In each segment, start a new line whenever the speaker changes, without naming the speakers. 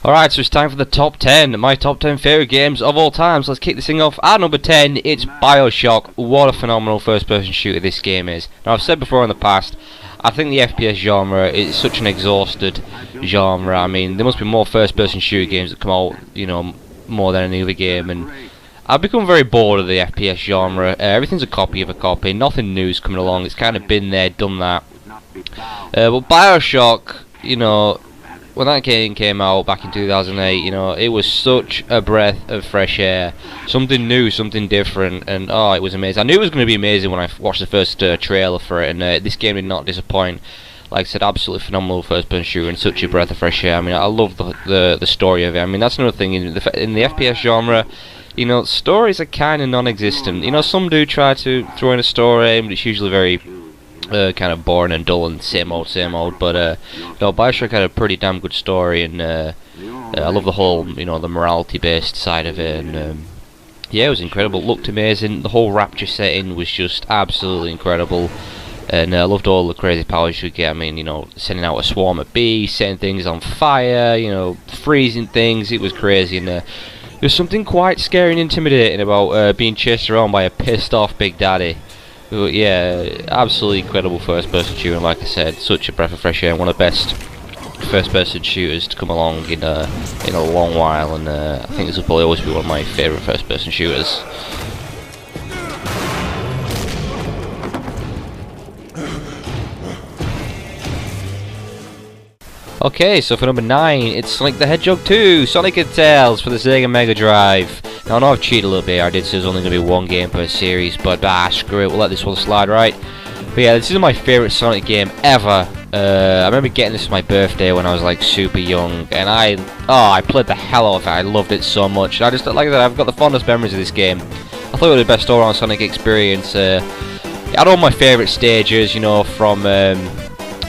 Alright, so it's time for the top 10, my top 10 favourite games of all time. So let's kick this thing off. At number 10, it's Bioshock. What a phenomenal first-person shooter this game is. Now, I've said before in the past, I think the FPS genre is such an exhausted genre. I mean, there must be more first-person shooter games that come out, you know, more than any other game, and I've become very bored of the FPS genre. Everything's a copy of a copy, nothing new's coming along. It's kind of been there, done that. But Bioshock, you know, when that game came out back in 2008, you know, it was such a breath of fresh air. Something new, something different, and oh, it was amazing. I knew it was going to be amazing when I watched the first trailer for it, and this game did not disappoint. Like I said, absolutely phenomenal first-person shooter and such a breath of fresh air. I mean, I love the story of it. I mean, that's another thing in the FPS genre. You know, stories are kind of non-existent. You know, some do try to throw in a story, but it's usually very kind of boring and dull and same old, but no, Bioshock had a pretty damn good story, and I love the whole, you know, the morality-based side of it, and yeah, it was incredible. It looked amazing. The whole Rapture setting was just absolutely incredible, and I loved all the crazy powers you could get. I mean, you know, sending out a swarm of bees, setting things on fire, you know, freezing things. It was crazy, and there's something quite scary and intimidating about being chased around by a pissed-off Big Daddy. Yeah, absolutely incredible first-person shooter, and like I said, such a breath of fresh air, one of the best first-person shooters to come along in a long while, and I think this will probably always be one of my favourite first-person shooters. Okay, so for number 9, it's Sonic the Hedgehog 2, Sonic and Tails for the Sega Mega Drive. Now, I know I've cheated a little bit. I did say there's only going to be one game per series, but screw it, we'll let this one slide, right? But yeah, this is my favourite Sonic game ever. I remember getting this for my birthday when I was like super young, and I played the hell out of it. I loved it so much. I just, like that, I've got the fondest memories of this game. I thought it was the best all-around Sonic experience. It had all my favourite stages, you know, from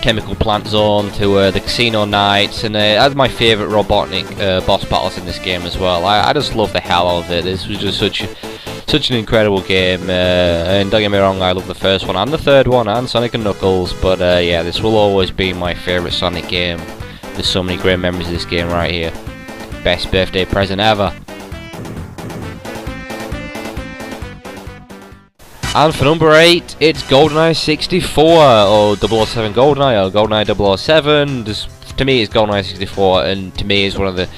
Chemical Plant Zone to the Casino Nights, and it had my favourite Robotnik boss battles in this game as well. I just love the hell out of it. This was just such an incredible game, and don't get me wrong, I love the first one and the third one and Sonic and Knuckles, but yeah, this will always be my favourite Sonic game. There's so many great memories of this game right here. Best birthday present ever. And for number 8, it's GoldenEye 64, or 007 GoldenEye, or GoldenEye 007. To me, it's GoldenEye 64, and to me, it's one of the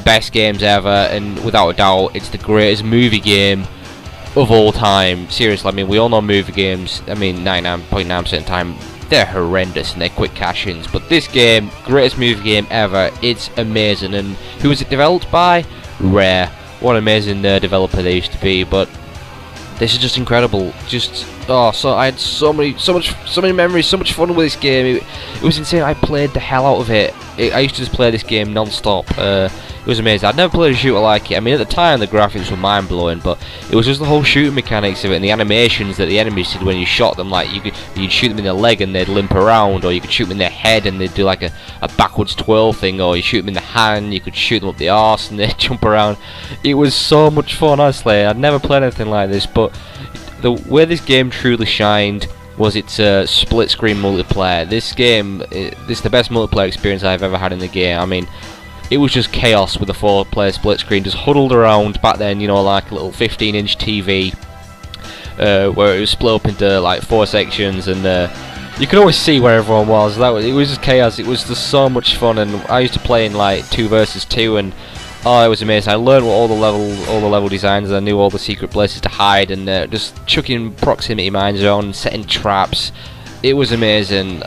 best games ever, and without a doubt, it's the greatest movie game of all time. Seriously, I mean, we all know movie games, I mean, 99.9% of the time, they're horrendous and they're quick cash-ins, but this game, greatest movie game ever, it's amazing. And who was it developed by? Rare. What an amazing developer they used to be, but this is just incredible. Just so I had so many memories, so much fun with this game. It was insane. I played the hell out of it. I used to just play this game non-stop. It was amazing. I'd never played a shooter like it. I mean, at the time the graphics were mind-blowing, but it was just the whole shooting mechanics of it and the animations that the enemies did when you shot them. Like you'd shoot them in the leg and they'd limp around, or you could shoot them in their head and they'd do like a backwards twirl thing, or you shoot them in the hand, you could shoot them up the arse and they'd jump around. It was so much fun, honestly. I'd never played anything like this, but where this game truly shined was its split-screen multiplayer. This game, this is the best multiplayer experience I've ever had in the game. I mean, it was just chaos with a 4-player split screen, just huddled around back then, you know, like a little 15-inch TV, where it was split up into like 4 sections, and you could always see where everyone was. It was just chaos. It was just so much fun, and I used to play in like 2 versus 2, and oh, it was amazing. I learned what all the level designs. I knew all the secret places to hide, and just chucking proximity mines around, setting traps. It was amazing.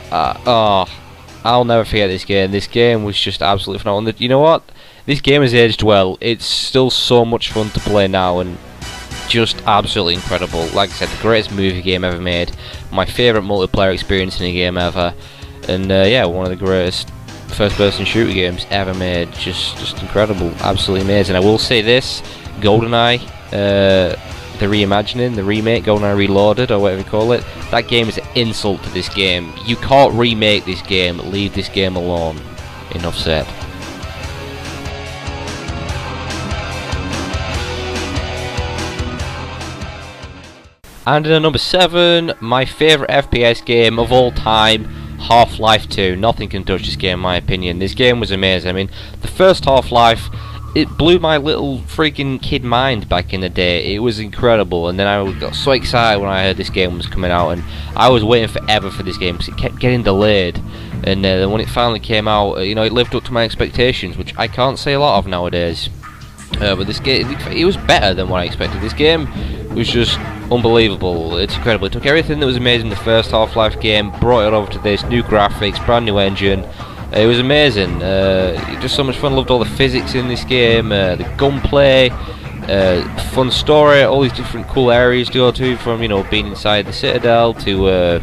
I'll never forget this game. This game was just absolutely phenomenal. You know what? This game has aged well. It's still so much fun to play now, and just absolutely incredible. Like I said, the greatest movie game ever made. My favourite multiplayer experience in a game ever. And yeah, one of the greatest first-person shooter games ever made. Just incredible. Absolutely amazing. I will say this, GoldenEye, the reimagining, the remake, GoldenEye Reloaded, or whatever you call it, that game is an insult to this game. You can't remake this game. Leave this game alone. Enough said. And at number 7, my favourite FPS game of all time, Half-Life 2, nothing can touch this game in my opinion. This game was amazing. I mean, the first Half-Life, it blew my little freaking kid mind back in the day. It was incredible, and then I got so excited when I heard this game was coming out, and I was waiting forever for this game because it kept getting delayed. And then when it finally came out, you know, it lived up to my expectations, which I can't say a lot of nowadays. But this game, it was better than what I expected. This game was just unbelievable. It's incredible. It took everything that was amazing in the first Half-Life game, brought it over to this, new graphics, brand new engine. It was amazing. Just so much fun. Loved all the physics in this game, the gunplay, fun story, all these different cool areas to go to, from, you know, being inside the Citadel to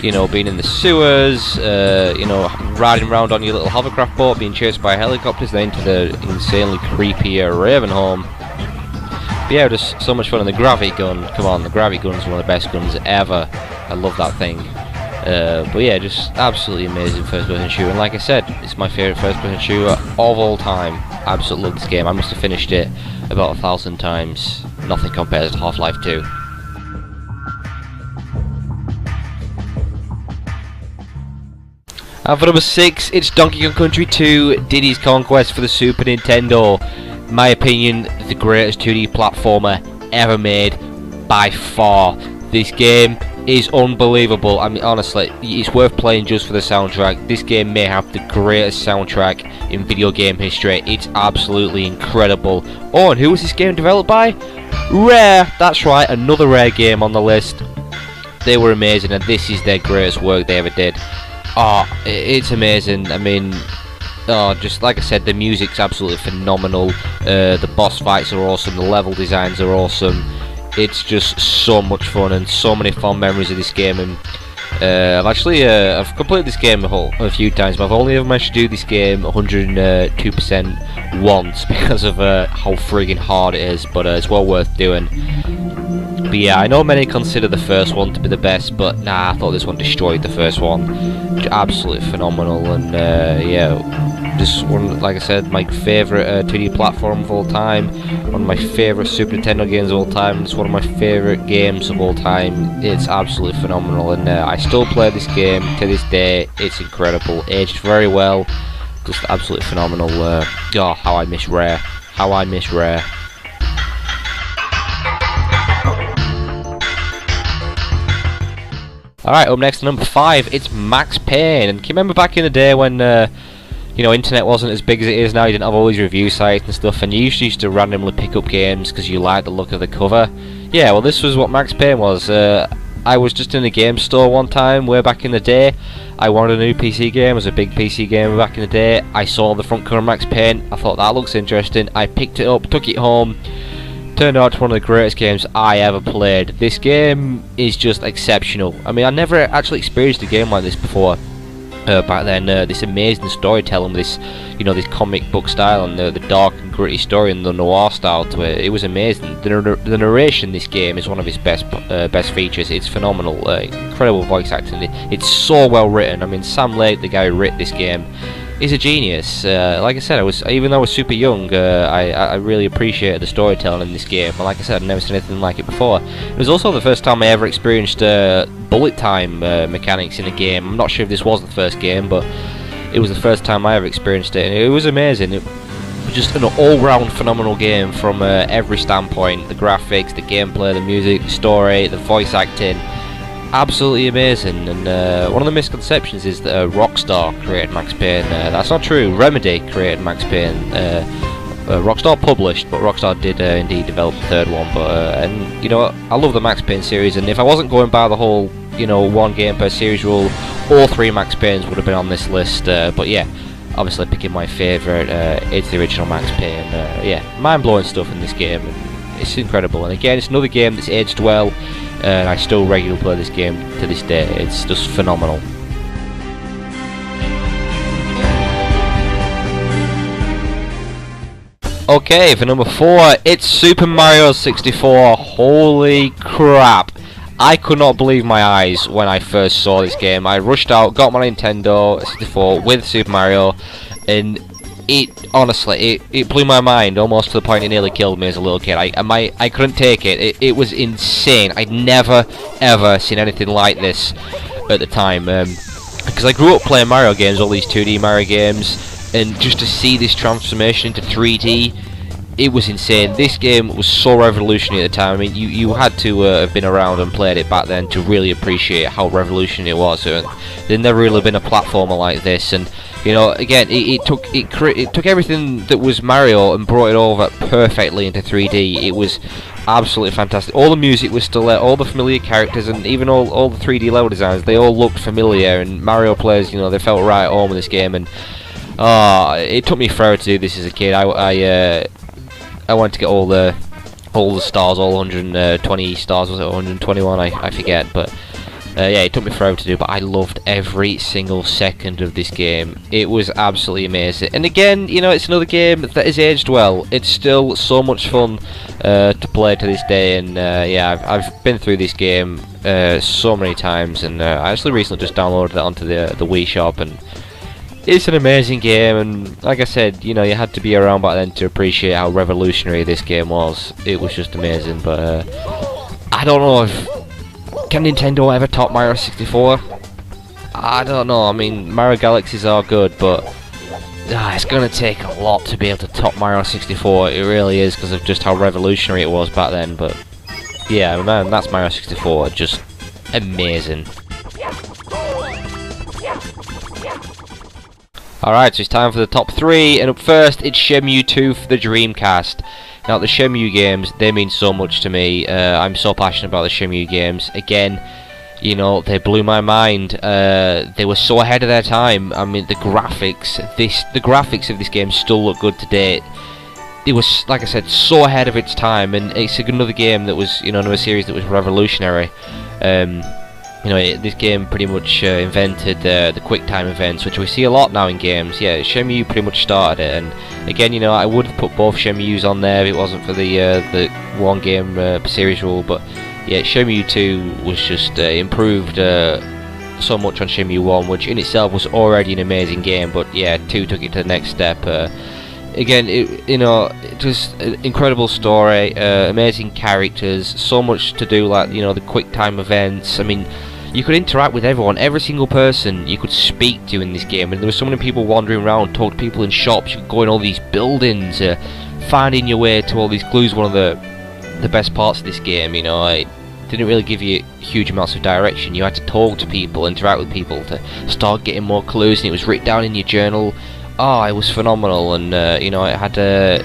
you know, being in the sewers, you know, riding around on your little hovercraft boat, being chased by helicopters, then into the insanely creepy Ravenholm. But yeah, just so much fun. And the gravity gun, come on, the gravity gun is one of the best guns ever. I love that thing. But yeah, just absolutely amazing first-person shooter. And like I said, it's my favourite first-person shooter of all time. Absolutely love this game. I must have finished it about 1,000 times. Nothing compares to Half-Life 2. And for number 6, it's Donkey Kong Country 2 Diddy's Conquest for the Super Nintendo. In my opinion, the greatest 2D platformer ever made by far. This game is unbelievable. I mean, honestly, it's worth playing just for the soundtrack. This game may have the greatest soundtrack in video game history. It's absolutely incredible. Oh, and who was this game developed by? Rare! That's right, another Rare game on the list. They were amazing, and this is their greatest work they ever did. Oh, it's amazing. I mean, oh, just like I said, the music's absolutely phenomenal. The boss fights are awesome. The level designs are awesome. It's just so much fun, and so many fond memories of this game. And I've completed this game a few times, but I've only ever managed to do this game 102% once because of how friggin' hard it is. But it's well worth doing. But yeah, I know many consider the first one to be the best, but nah, I thought this one destroyed the first one. Absolutely phenomenal, and yeah, just one, like I said, my favourite 2D platform of all time, one of my favourite Super Nintendo games of all time. It's one of my favourite games of all time. It's absolutely phenomenal, and I still play this game to this day. It's incredible, aged very well, just absolutely phenomenal. Oh, how I miss Rare, how I miss Rare. Alright, up next to number 5, it's Max Payne. And can you remember back in the day when, you know, internet wasn't as big as it is now, you didn't have all these review sites and stuff, and you used to randomly pick up games because you liked the look of the cover? Yeah, well, this was what Max Payne was. I was just in a game store one time, way back in the day. I wanted a new PC game. It was a big PC game back in the day. I saw the front cover of Max Payne. I thought that looks interesting. I picked it up, took it home. Turned out to one of the greatest games I ever played. This game is just exceptional. I mean, I never actually experienced a game like this before. Back then, this amazing storytelling, this, you know, this comic book style, and the dark and gritty story and the noir style to it. It was amazing. The narration in this game is one of its best features. It's phenomenal. Incredible voice acting. It's so well written. I mean, Sam Lake, the guy who wrote this game, is a genius. Like I said, even though I was super young, I really appreciated the storytelling in this game. And like I said, I'd never seen anything like it before. It was also the first time I ever experienced bullet time mechanics in a game. I'm not sure if this was the first game, but it was the first time I ever experienced it, and it was amazing. It was just an all-round phenomenal game from every standpoint. The graphics, the gameplay, the music, the story, the voice acting. Absolutely amazing. And one of the misconceptions is that Rockstar created Max Payne. That's not true. Remedy created Max Payne. Rockstar published, but Rockstar did indeed develop the third one. But and you know what? I love the Max Payne series, and if I wasn't going by the whole, you know, one game per series rule, all 3 Max Paynes would have been on this list. But yeah, obviously picking my favourite, it's the original Max Payne. Yeah, mind-blowing stuff in this game. And it's incredible. And again, it's another game that's aged well. And I still regularly play this game to this day. It's just phenomenal. Okay, for number 4, it's Super Mario 64. Holy crap. I could not believe my eyes when I first saw this game. I rushed out, got my Nintendo 64 with Super Mario, and it honestly, it blew my mind almost to the point it nearly killed me as a little kid. I couldn't take it. It was insane. I'd never ever seen anything like this at the time. I because I grew up playing Mario games, all these 2D Mario games, and just to see this transformation into 3D, it was insane. This game was so revolutionary at the time. I mean, you had to have been around and played it back then to really appreciate how revolutionary it was. There'd never really been a platformer like this, and you know, again, it took everything that was Mario and brought it over perfectly into 3D. It was absolutely fantastic. All the music was still there, all the familiar characters, and even all the 3D level designs. They all looked familiar, and Mario players, you know, they felt right at home in this game. And it took me forever to do this as a kid. I wanted to get all the stars, all 120 stars, was it 121? I forget, but yeah, it took me forever to do, but I loved every single second of this game. It was absolutely amazing. And again, you know, it's another game that has aged well. It's still so much fun to play to this day, and yeah, I've been through this game so many times, and I actually recently just downloaded it onto the Wii Shop, and it's an amazing game. And like I said, you know, you had to be around back then to appreciate how revolutionary this game was. It was just amazing. But I don't know if can Nintendo ever top Mario 64? I don't know. I mean, Mario Galaxies are good, but it's gonna take a lot to be able to top Mario 64. It really is, because of just how revolutionary it was back then. But yeah, man, that's Mario 64. Just amazing. Alright, so it's time for the top 3, and up first it's Shenmue 2 for the Dreamcast. Now, the Shenmue games, they mean so much to me. I'm so passionate about the Shenmue games. Again, you know, they blew my mind. They were so ahead of their time. I mean, the graphics of this game still look good today. It was, like I said, so ahead of its time, and it's another game that was, you know, another series that was revolutionary. You know, this game pretty much invented the quick time events, which we see a lot now in games. Yeah, Shenmue pretty much started it, and again, you know, I would have put both Shenmues on there if it wasn't for the one game series rule. But yeah, Shenmue 2 was just improved so much on Shenmue 1, which in itself was already an amazing game. But yeah, 2 took it to the next step. Again, you know, just an incredible story, amazing characters, so much to do, like, you know, the quick time events. I mean, you could interact with everyone, every single person you could speak to in this game, and there were so many people wandering around, talk to people in shops. You could go in all these buildings, finding your way to all these clues. One of the best parts of this game, you know, it didn't really give you huge amounts of direction. You had to talk to people, interact with people to start getting more clues, and it was written down in your journal. Oh, it was phenomenal. And you know, it had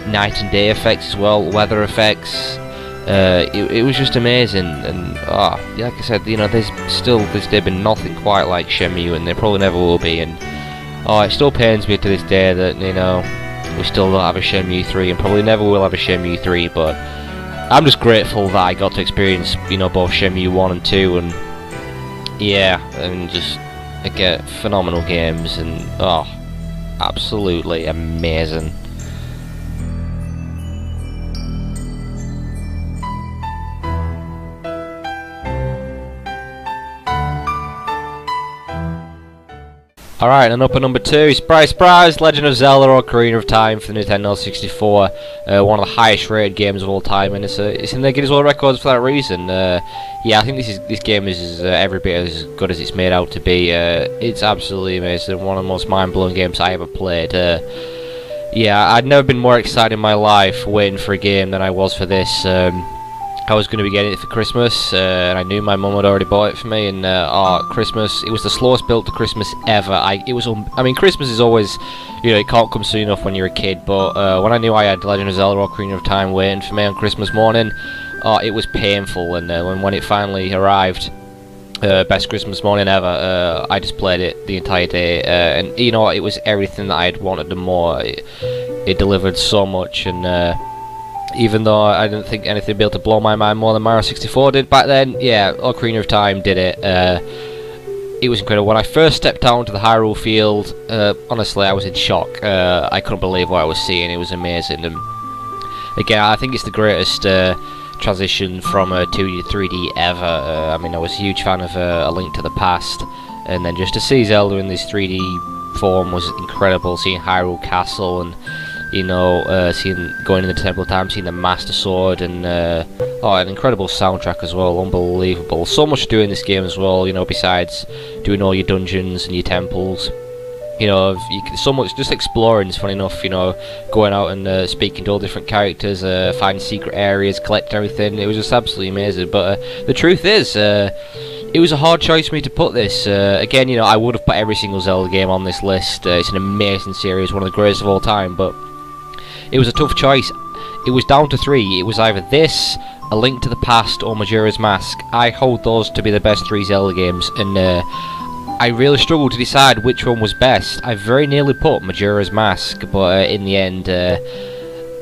night and day effects as well, weather effects. It was just amazing. And like I said, you know, there's still this day been nothing quite like Shenmue, and there probably never will be. And it still pains me to this day that, you know, we still don't have a Shenmue 3, and probably never will have a Shenmue 3. But I'm just grateful that I got to experience, you know, both Shenmue 1 and 2, and yeah, and just get phenomenal games, and absolutely amazing. Alright, and up at number 2, surprise, Legend of Zelda: Ocarina of Time for the Nintendo 64. One of the highest rated games of all time, and it's in the Guinness World Records for that reason. Yeah, I think this game is every bit as good as it's made out to be. It's absolutely amazing, one of the most mind-blowing games I ever played. Yeah, I'd never been more excited in my life waiting for a game than I was for this. I was going to be getting it for Christmas, and I knew my mum had already bought it for me. And Christmas, it was the slowest built to Christmas ever. I mean, Christmas is always, you know, it can't come soon enough when you're a kid. But when I knew I had Legend of Zelda: Ocarina of Time waiting for me on Christmas morning, it was painful. And when it finally arrived, best Christmas morning ever. I just played it the entire day, and you know, it was everything that I had wanted and more. It delivered so much, and even though I didn't think anything would be able to blow my mind more than Mario 64 did back then, yeah, Ocarina of Time did it. It was incredible. When I first stepped out into the Hyrule field, honestly, I was in shock. I couldn't believe what I was seeing. It was amazing. And again, I think it's the greatest transition from 2D to 3D ever. I mean, I was a huge fan of A Link to the Past, and then just to see Zelda in this 3D form was incredible. Seeing Hyrule Castle, and you know, going in the Temple of Time, seeing the Master Sword, and Oh, an incredible soundtrack as well, unbelievable. So much to do in this game as well, you know, besides doing all your dungeons and your temples. You know, so much just exploring is fun enough, you know, going out and speaking to all different characters, finding secret areas, collecting everything. It was just absolutely amazing. But the truth is, it was a hard choice for me to put this. Again, you know, I would have put every single Zelda game on this list. It's an amazing series, one of the greatest of all time, but it was a tough choice. It was down to 3. It was either this, A Link to the Past, or Majora's Mask. I hold those to be the best 3 Zelda games, and I really struggled to decide which one was best. I very nearly put Majora's Mask, but in the end,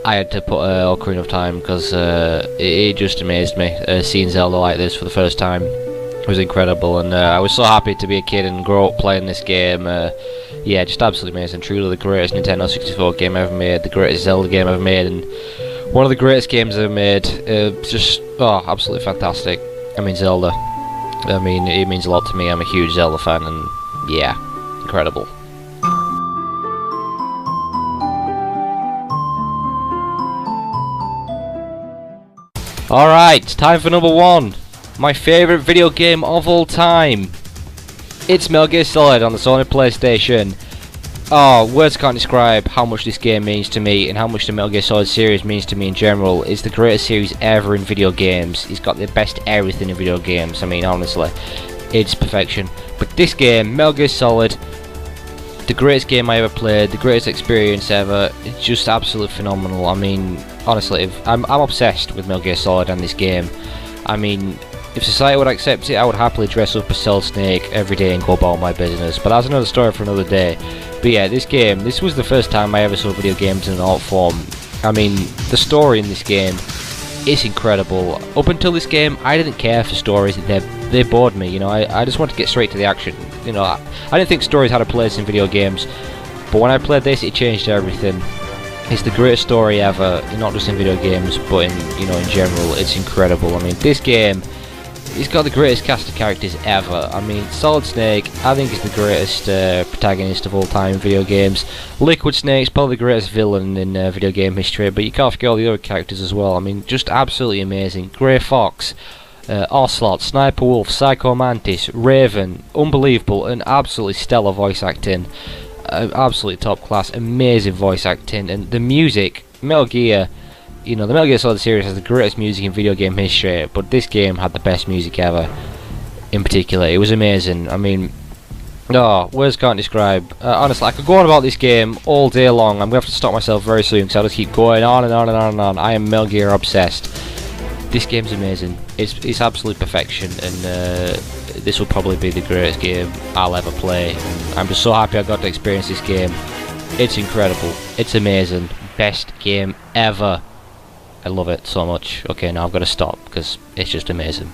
I had to put Ocarina of Time, because it just amazed me, seeing Zelda like this for the first time. It was incredible, and I was so happy to be a kid and grow up playing this game. Yeah, just absolutely amazing. Truly the greatest Nintendo 64 game ever made, the greatest Zelda game ever made, and one of the greatest games ever made. Just, oh, absolutely fantastic. I mean, Zelda. I mean, it means a lot to me. I'm a huge Zelda fan, and yeah, incredible. Alright, time for number 1. My favourite video game of all time. It's Metal Gear Solid on the Sony PlayStation. Oh, words can't describe how much this game means to me and how much the Metal Gear Solid series means to me in general. It's the greatest series ever in video games. It's got the best everything in video games. I mean, honestly, it's perfection. But this game, Metal Gear Solid, the greatest game I ever played, the greatest experience ever. It's just absolutely phenomenal. I mean, honestly, I'm obsessed with Metal Gear Solid and this game. I mean, if society would accept it, I would happily dress up as Solid Snake every day and go about my business. But that's another story for another day. But yeah, this was the first time I ever saw video games in an art form. I mean, the story in this game is incredible. Up until this game, I didn't care for stories. They bored me, you know. I just wanted to get straight to the action. You know, I didn't think stories had a place in video games. But when I played this, it changed everything. It's the greatest story ever, not just in video games, but in, you know, in general. It's incredible. I mean, this game, it's got the greatest cast of characters ever. I mean, Solid Snake, I think, is the greatest protagonist of all time in video games. Liquid Snake's probably the greatest villain in video game history, but you can't forget all the other characters as well. I mean, just absolutely amazing. Grey Fox, Ocelot, Sniper Wolf, Psycho Mantis, Raven, unbelievable and absolutely stellar voice acting. Absolutely top class, amazing voice acting, and the music, Metal Gear. You know, the Metal Gear Solid series has the greatest music in video game history, but this game had the best music ever. In particular, it was amazing. I mean, oh, words can't describe. Honestly, I could go on about this game all day long. I'm going to have to stop myself very soon, because I'll just keep going on and on and on and on. I am Metal Gear obsessed. This game's amazing. It's absolute perfection, and this will probably be the greatest game I'll ever play. And I'm just so happy I got to experience this game. It's incredible. It's amazing. Best game ever. I love it so much. Okay, now I've got to stop because it's just amazing.